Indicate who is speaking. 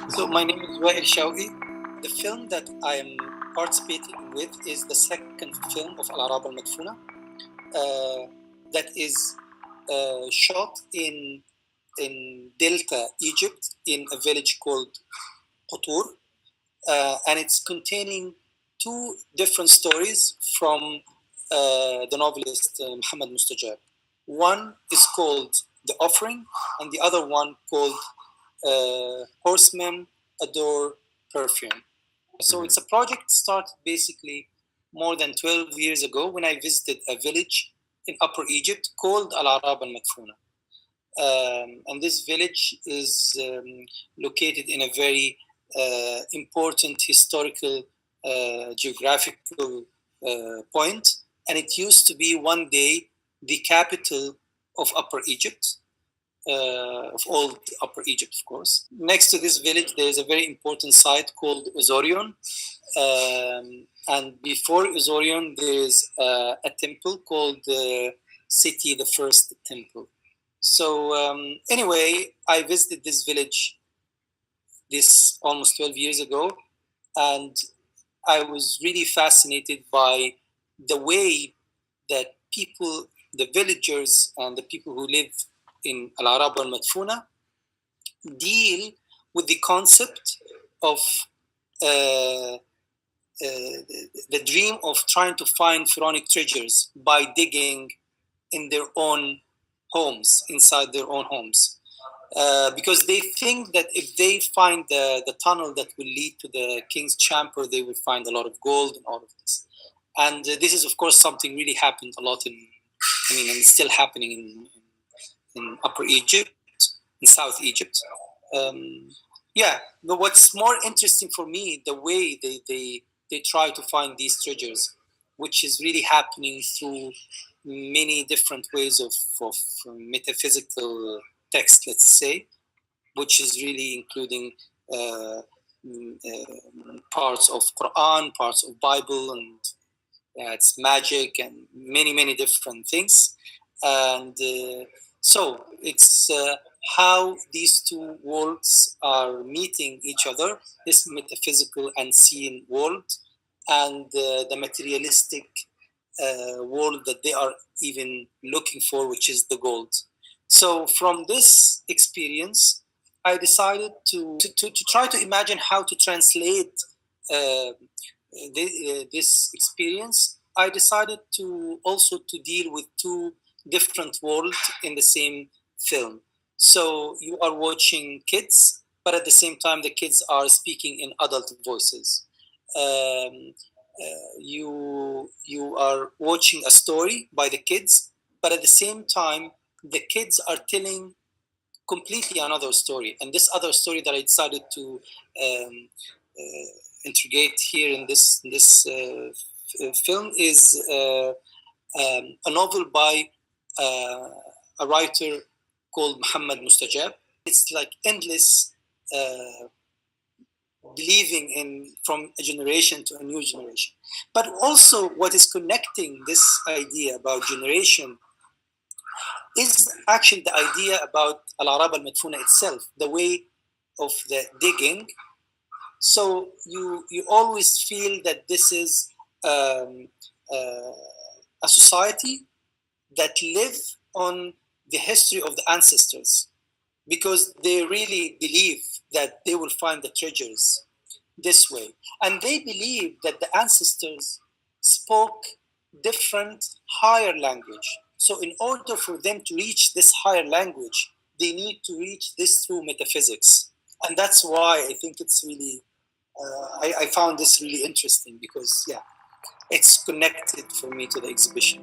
Speaker 1: So my name is Wael Shaky. The film that I am participating with is the second film of Araba Al Madfuna that is shot in Delta, Egypt, in a village called Qatur, and it's containing two different stories from the novelist Muhammad Mustajab. One is called The Offering, and the other one called Horsemen Adore Perfume. So it's a project started basically more than 12 years ago when I visited a village in Upper Egypt called Al Araba Al Madfuna. And this village is located in a very important historical geographical point, and it used to be one day the capital of Upper Egypt, of old Upper Egypt, of course. Next to this village, there is a very important site called Uzorion. And before Uzorion, there is a temple called City, the First Temple. So anyway, I visited this village this almost 12 years ago, and I was really fascinated by the way that people, the villagers and the people who live in Al Araba Al Madfuna deal with the concept of the dream of trying to find pharaonic treasures by digging in their own homes, inside their own homes. Because they think that if they find the tunnel that will lead to the king's chamber, they will find a lot of gold and all of this. And this is, of course, something really happened a lot and it's still happening in Upper Egypt, in South Egypt. But what's more interesting for me, the way they try to find these treasures, which is really happening through many different ways of metaphysical text, let's say, which is really including parts of Quran, parts of Bible, and it's magic and many different things. And so it's how these two worlds are meeting each other, this metaphysical and seen world, and the materialistic world that they are even looking for, which is the gold. So from this experience, I decided to try to imagine how to translate this experience. I decided to also to deal with two different worlds in the same film. So you are watching kids, but at the same time, the kids are speaking in adult voices. You are watching a story by the kids, but at the same time, the kids are telling completely another story. And this other story that I decided to integrate here in this film is a novel by a writer called Muhammad Mustajab. It's like endless believing in from a generation to a new generation. But also what is connecting this idea about generation is actually the idea about Al Araba Al Madfuna itself, the way of the digging. So you always feel that this is a society that live on the history of the ancestors, because they really believe that they will find the treasures this way. And they believe that the ancestors spoke different higher language. So in order for them to reach this higher language, they need to reach this through metaphysics. And that's why I think it's really, I found this really interesting because, it's connected for me to the exhibition.